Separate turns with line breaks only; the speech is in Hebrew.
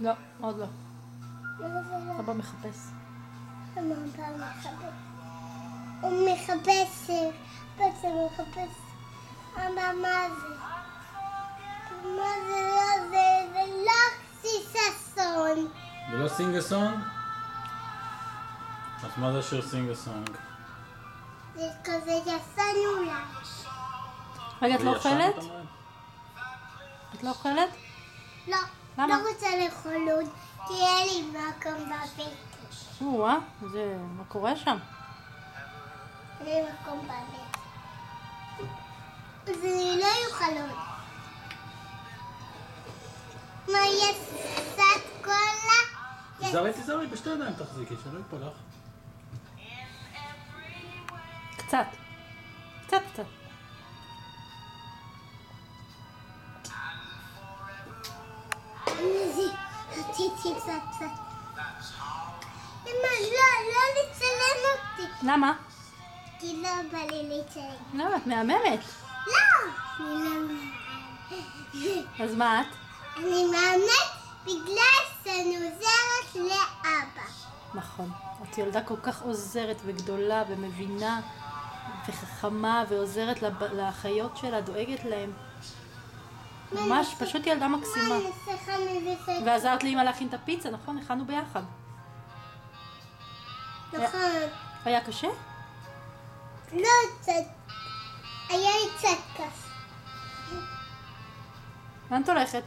לא, עוד לא.
למה זה לא?
אבא מחפש.
למה אבא מחפש? הוא מחפש, בעצם הוא מחפש. אבא, מה זה? מה זה לא זה? זה לא סיססון.
זה לא סינג הסונג? אז מה זה שיר סינג הסונג?
זה כזה יסן אולי.
רגע, את לא אוכלת? את לא אוכלת?
לא,
למה?
לא רוצה לאכול עוד, כי אין לי מקום בבטן.
מה קורה שם?
אין לי מקום בבטן. אז אני לא אוכל עוד. מה, יש קצת קולה?
תיזהרי, בשתי ידיים תחזיקי, שלא יפול לך.
קצת. קצת.
רציתי קצת. אמא, לא לצלם אותי.
למה?
כי לא בא לי לצלם.
לא, את מהממת.
לא! אני לא מאמנת.
אז מה את?
אני מאמנת בגלל שאני עוזרת לאבא.
נכון. את ילדה כל כך עוזרת וגדולה ומבינה וחכמה ועוזרת לאחיות שלה, דואגת להם. ממש פשוט ילדה מקסימה.
מה אני צריכה מבשל?
ועזרת לי אמא להכין את הפיצה, נכון? הכנו ביחד.
נכון.
היה קשה?
לא קצת. היה לי קצת קשה.
לאן את הולכת?